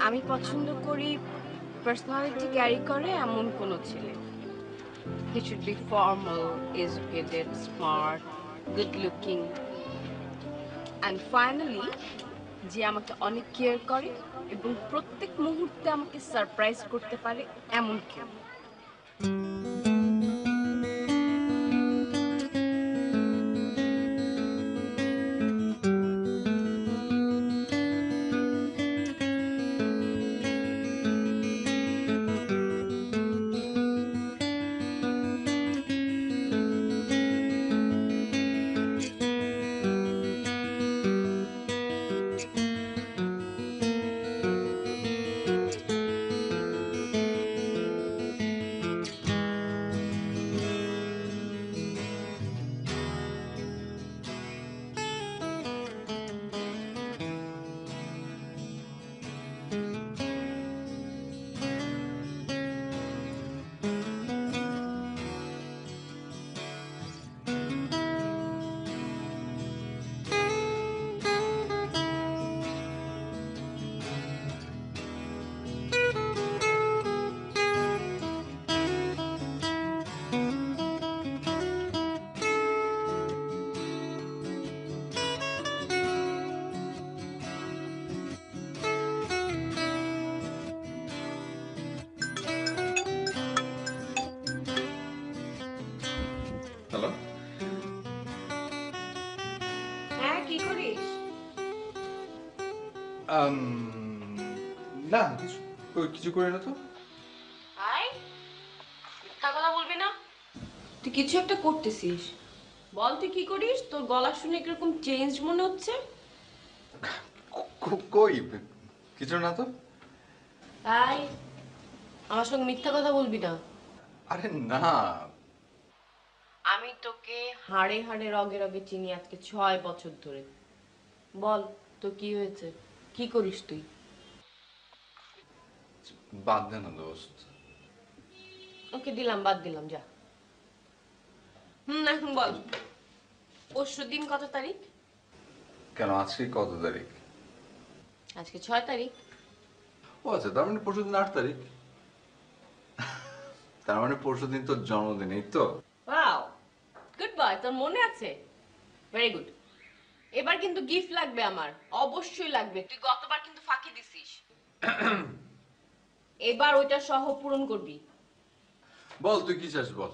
আমি পছন্দ করি পার্সোনালিটি ক্যারি করে এমন কোনো ছেলে। He should be formal, educated, smart, good looking and finally যে আমাকে অনেক কেয়ার করে এবং প্রত্যেক মুহূর্তে আমাকে সারপ্রাইজ করতে পারে এমন কেউ। হ্যালো। হ্যাঁ, কি করিস? না কিছু করে না তো। হাই, মিথ্যা কথা বলবি না। তুই কিছু একটা করতেছিস, বল তুই কি করিস? তোর গলা শুনে কিরকম চেঞ্জ মনে হচ্ছে। কই কিছু না তো। হাই, আমার সঙ্গে মিথ্যা কথা বলবি না। আরে না। আমি তোকে হাড়ে হাড়ে রগে রগে চিনি আজকে 6 বছর ধরে। বল তো কি হয়েছে, কি করিস তুই? বাদ দে না দোস্ত। ওকে দিলাম, বাদ দিলাম, যা। এখন বল, পরশুদিন কত তারিখ? কেন আজকে কত তারিখ? আজকে 6 তারিখ। ও আচ্ছা, তার মানে পরশুদিন 8 তারিখ। তার মানে পরশুদিন তোর জন্মদিন, এই তো। ওয়াও, গুড বয়, তোর মনে আছে। Very good. এবার কিন্তু গিফট লাগবে আমার, অবশ্যই লাগবে। তুই গতবার কিন্তু ফাঁকি দিছিস। এবার ওইটা সহ পূরণ করবি। বল তুই কি চাস বল।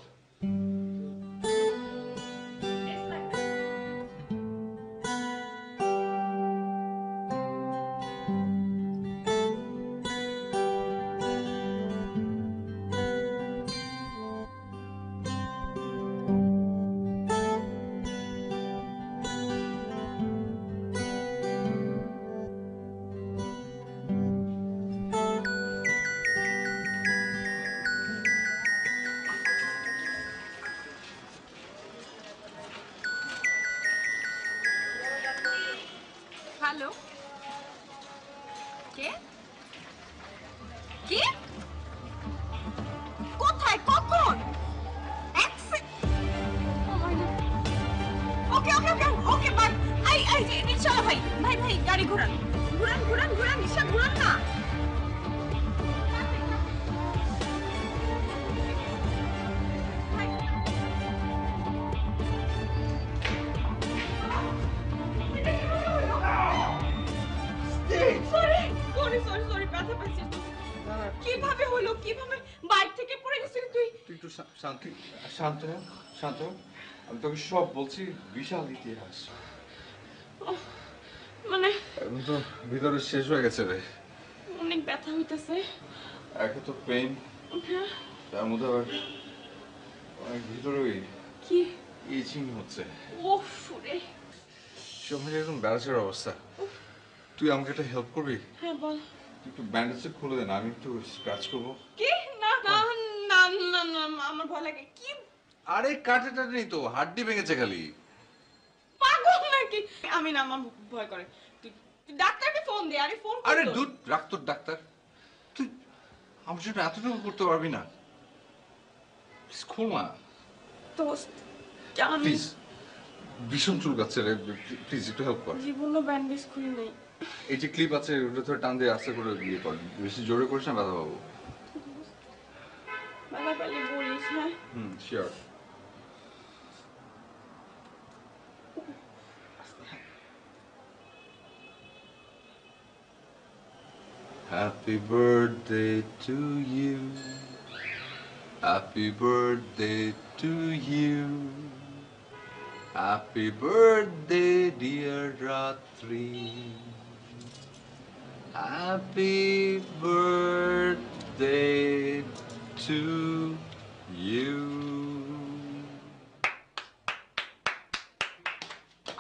হ্যালো, কে? কে? কোথায়, কখন? ওকে ওকে ওকে ওকে, বাই। আই রিকশা ভাই, ভাই ভাই গাড়ি ঘোরান, ঘোরান ঘোরান ঘোরান, রিকশা ঘোরান না। কিভাবে হলো, কিভাবে বাইক থেকে পড়ে গেছিলি তুই? তুই একটু শান্ত হ, শান্ত হ। আমি তোকে সব বলছি, বিশাল ইতিহাস। মানে এখন তো ভিতরে শেষ হয়ে গেছে রে। অনেক ব্যথা হইতেছে। একে তো পেইন, তার মধ্যে আবার অনেক ভিতরে কি ইচিং হচ্ছে। ওফ রে। সব মিলে একদম ব্যারাসের অবস্থা। তুই আমাকে একটা হেল্প করবি? হ্যাঁ বল। তুই একটু ব্যান্ডেজটা খুলে দে না, আমি একটু স্ক্র্যাচ করবো। কি? না না না না না, আমার ভয় লাগে। কি আরে কাটে টাটে নেই তো, হাড্ডি ভেঙেছে খালি। পাগল নাকি? আমি না, আমার ভয় করে। তুই ডাক্তারকে ফোন দে। আরে ফোন কর। আরে দুধ রাখ তোর ডাক্তার। তুই আমার জন্য এতটুকু করতে পারবি না? খোল না দোস্ত, জান প্লিজ। ভীষণ চুলকাচ্ছে রে, প্লিজ একটু হেল্প কর। জীবনও ব্যান্ডেজ খুলি নাই। এই যে ক্লিপ আছে ওটা ধরে টান দিয়ে আস্তে করে ইয়ে কর, বেশি জোরে করিস না, ব্যথা পাবো। বাবা পালি বলিস, হ্যাঁ? Sure. Happy birthday to you. Happy birthday to you. Happy birthday, dear Ratri. Happy birthday to you.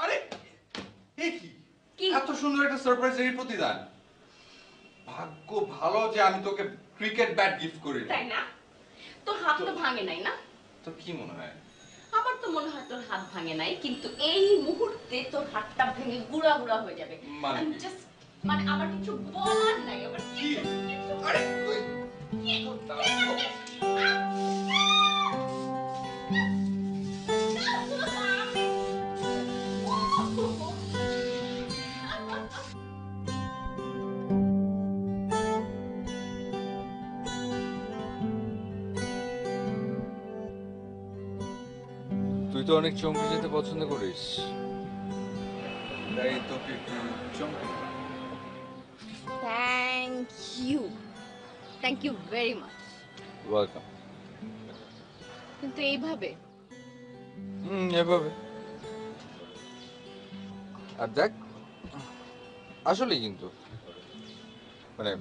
আরে এ কি? কি? এত সুন্দর একটা সারপ্রাইজ এর প্রতিদান। ভাগ্য ভালো যে আমি তোকে ক্রিকেট ব্যাট গিফট করি। তাই না? তোর হাত তো ভাঙে নাই না? তো কি মনে হয়? আমার তো মনে হয় তোর হাত ভাঙে নাই, কিন্তু এই মুহূর্তে তোর হাতটা ভেঙে গুঁড়া গুঁড়া হয়ে যাবে। মানে আমি জাস্ট মানে আমার কিছু বলার নাই, আমার কি? কিছু আরে তুই তুই তো অনেক চমকে যেতে পছন্দ করিস, তাই তোকে একটু চমকে। Thank you, thank you very much. Welcome. কিন্তু এইভাবে এভাবে। আর দেখ, আসলে কিন্তু মানে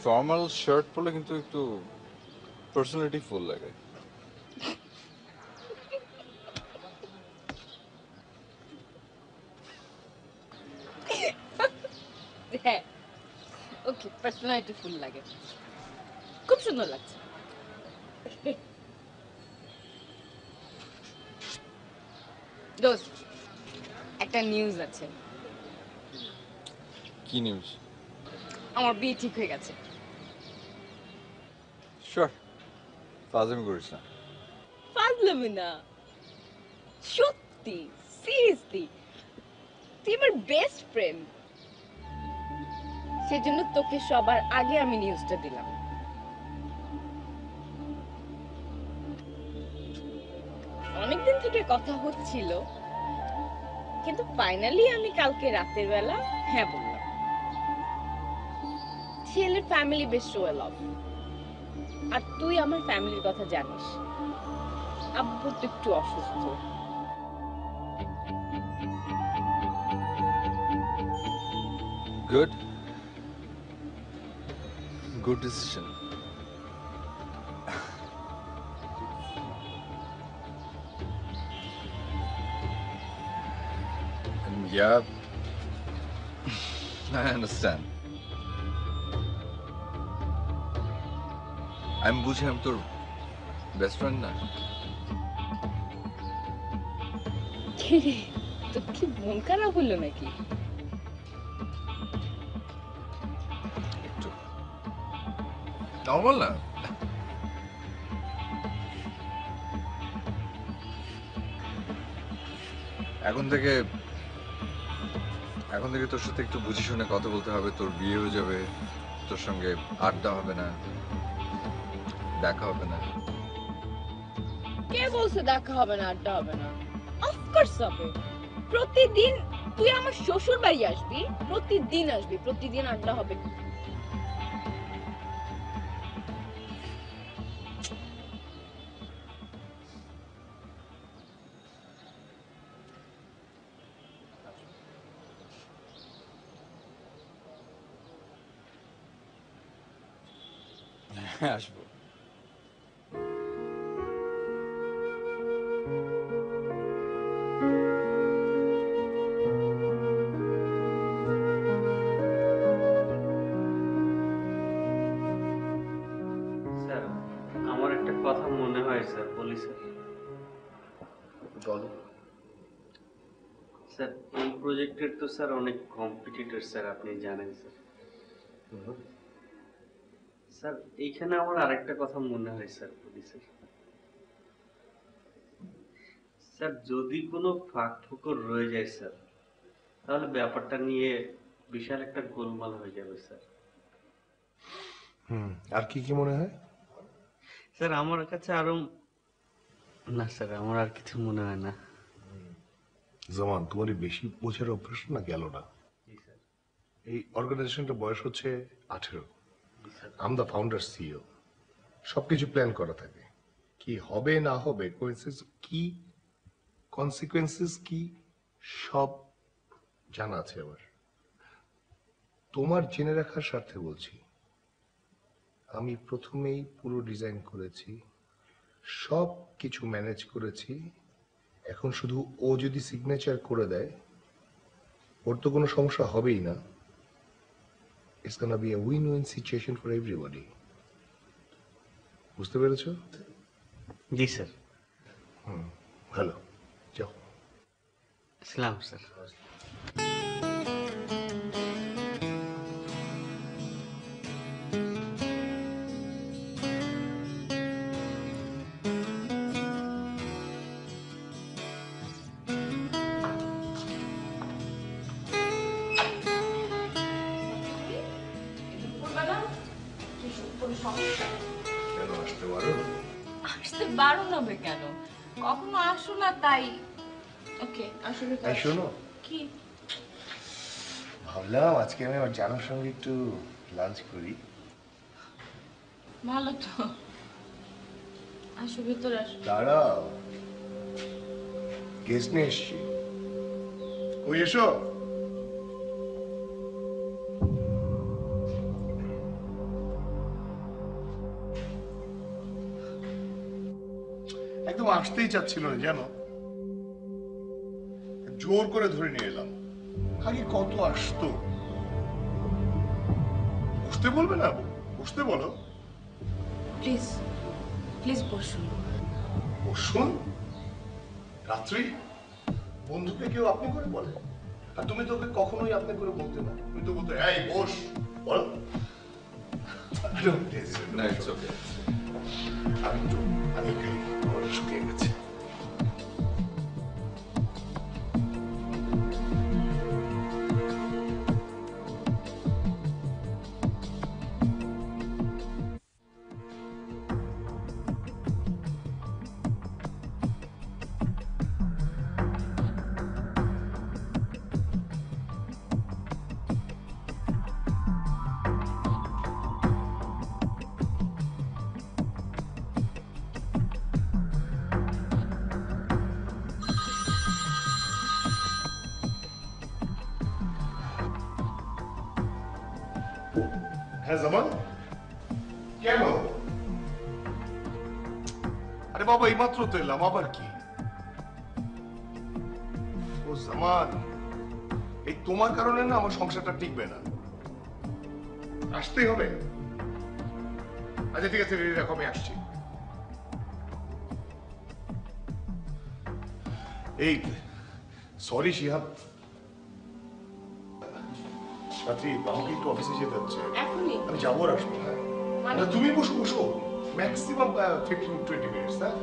ফর্মাল শার্ট পরলে কিন্তু একটু পার্সোনালিটি ফুল লাগে। হ্যাঁ, ওকে, পার্সোনালিটি ফুল লাগে, খুব সুন্দর লাগছে। দোস্ত, একটা নিউজ আছে। কি নিউজ? আমার বিয়ে ঠিক হয়ে গেছে। শিওর, ফাজলামি করিস না। ফাজলামি না, সত্যি, সিরিয়াসলি, তুই আমার বেস্ট ফ্রেন্ড, সেজন্য তোকে সবার আগে আমি নিউজটা দিলাম। অনেকদিন থেকে কথা হচ্ছিল, কিন্তু ফাইনালি আমি কালকে রাতের বেলা হ্যাঁ বললাম। ছেলের ফ্যামিলি বেশ ওয়েল অফ, আর তুই আমার ফ্যামিলির কথা জানিস, আব্বু তো একটু অসুস্থ। Good, good decision. Yeah, I understand. আমি বুঝি আমি তোর বেস্ট ফ্রেন্ড না। কিরে, তোর কি মন খারাপ হলো নাকি? একটু নর্মাল না। এখন থেকে তোর সাথে একটু বুঝে শুনে কথা বলতে হবে। তোর বিয়ে হয়ে যাবে, তোর সঙ্গে আড্ডা হবে না, দেখা হবে না। কে বলছে দেখা হবে না, আড্ডা হবে না? অফকোর্স হবে। প্রতিদিন তুই আমার শ্বশুর বাড়ি আসবি, প্রতিদিন আসবি, প্রতিদিন আড্ডা হবে। হ্যাঁ, আসবো। স্যার, আমার একটা কথা মনে হয় স্যার, বলি স্যার। বলো। স্যার, এই প্রজেক্টের তো স্যার অনেক কম্পিটিটর স্যার, আপনি জানেন স্যার। স্যার, এইখানে আমার আরেকটা কথা মনে হয় স্যার, বলি স্যার। স্যার, যদি কোনো ফাঁক ফোকর রয়ে যায় স্যার, তাহলে ব্যাপারটা নিয়ে বিশাল একটা গোলমাল হয়ে যাবে স্যার। আর কি কি মনে হয়? স্যার আমার কাছে আরো, না স্যার আমার আর কিছু মনে হয় না। জামান, তোমার এই বেশি বোঝার অভ্যাস না গেল না। জি স্যার। এই অর্গানাইজেশনটা বয়স হচ্ছে 18। জি sir. Am the founder CEO. সবকিছু প্ল্যান করা থাকে, কি হবে না হবে, কি কনসিকুয়েন্সেস কি সব জানা আছে আমার। তোমার জেনে রাখার স্বার্থে বলছি, আমি প্রথমেই পুরো ডিজাইন করেছি, সব কিছু ম্যানেজ করেছি। এখন শুধু ও যদি সিগনেচার করে দেয়, ওর তো কোনো সমস্যা হবেই না। It's gonna be a win-win situation for everybody. বুঝতে পেরেছো? জি স্যার। ভালো, যাও। আসসালাম স্যার। কেন আসতে পারো? আসতে বারণ হবে কেন? কখনো আসো না তাই। ওকে, আসলে তাই শোনো, কি ভাবলাম আজকে আমি আমার জানার সঙ্গে একটু লাঞ্চ করি। ভালো তো। আসো ভিতরে আসো। দাঁড়াও, গেস্ট নিয়ে এসছি। ওই এসো। একদম আসতেই চাচ্ছিল না জানো, জোর করে ধরে নিয়ে এলাম। আগে কত আসতো। বসতে বলবে না? বসতে বলো। প্লিজ প্লিজ বসুন। বসুন? রাত্রি বন্ধুকে কেউ আপনি করে বলে? আর তুমি তো ওকে কখনোই আপনি করে বলতে না, তুমি তো বলতে এই বস বল। না, ইটস ওকে। আমি খাই, আমার শুকিয়ে গেছে। হ্যাঁ জামান, কেন? আরে বাবা, এইমাত্র তো এলাম, আবার কি? ও জামান, এই তোমার কারণে না আমার সংসারটা টিকবে না। আসতেই হবে। আচ্ছা ঠিক আছে, রেডি রাখো, আমি আসছি। এই সরি শিহাব, রাত্রি আমাকে একটু অফিসে যেতে হচ্ছে। এখনই? আমি যাবো আর আসবো। হ্যাঁ মানে? তুমি বসো বসো, ম্যাক্সিমাম 15-20 মিনিটস। হ্যাঁ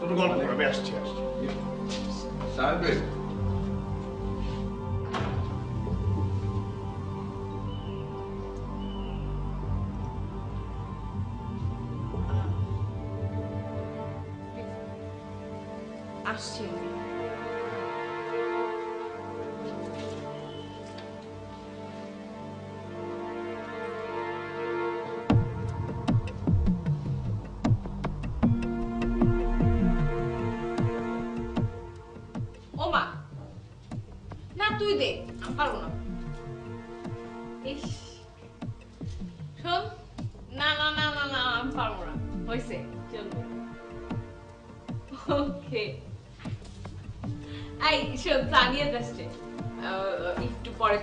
তুমি গল্প করো, আমি আসছি। সাহেব, আসছি আমি। ওমা, না তুই দে, আমি পারবো না। ইস, শোন, না না না না না, আমি পারবো না। হয়েছে, চলবে। ওকে। এই শোন, জানিয়ে যাচ্ছে একটু পরে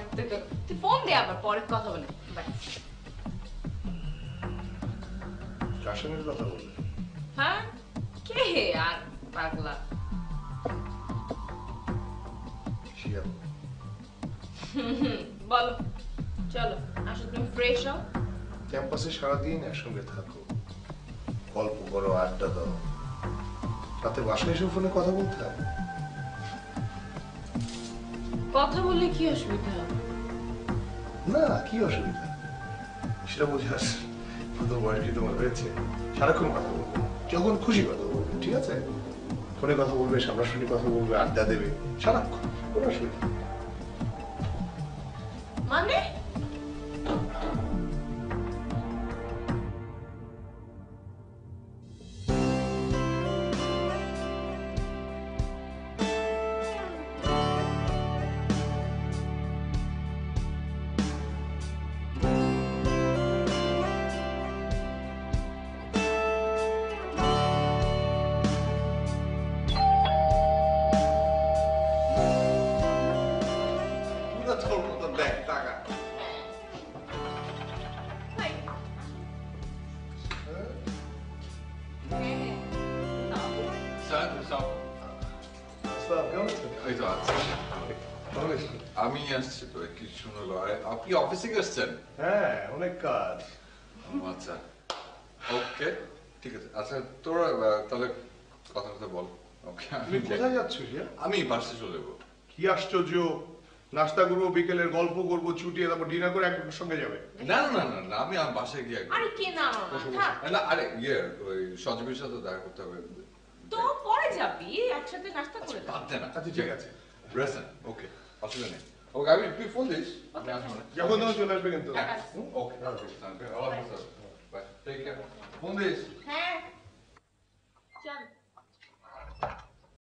তুই ফোন দে, আবার পরে কথা বলে। বাই। কার সঙ্গে কথা বললে? হ্যাঁ, কে আর পাগলা। শিহাব। বলো, চলো আসো, তুমি ফ্রেশ হও। ক্যাম্পাসে সারাদিন একসঙ্গে থাকো, গল্প করো, আড্ডা দাও, রাতে বাসায় এসে ফোনে কথা বলতে হবে। কথা বললে কি অসুবিধা? না কি অসুবিধা সেটা বোঝাস প্রথম বয়সী তোমার হয়েছে সারাক্ষণ কথা বলবে যখন খুশি কথা বলবে ঠিক আছে ফোনে কথা বলবে সামনাসামনি কথা বলবে আড্ডা দেবে সারাক্ষণ কোনো অসুবিধা নেই। মানে পুরো তোর মতো ব্যাগ টাকা স্যার সব আসসালাম, কেমন আছেন? এই তো আছে ভালো আছেন? আমি আসছি তো কিছু শুনলো আপনি অফিসে আসছেন হ্যাঁ অনেক কাজ আচ্ছা ওকে ঠিক আছে আচ্ছা তোরা তাহলে কথা বল ওকে তুমি কোথায় যাচ্ছ জিয়া? আমি বাসে চলে যাবো কি আশ্চর্য নাস্তা করবো বিকেলের গল্প করবো ছুটি তারপর ডিনার করে একজনের সঙ্গে যাবে না না না না আমি আমার বাসায় গিয়ে একদম আরে কে না থাক না আরে ওই সজীবের সাথে দেখা করতে হবে তো পরে যাবি একসাথে নাস্তা করে বাদ দে না আচ্ছা ঠিক আছে রেসন ওকে অসুবিধা নেই ওকে আমি তুই ফোন দিস আমি আসবো না যখন তখন চলে আসবে কিন্তু okay bye take care phone দিস হ্যাঁ চল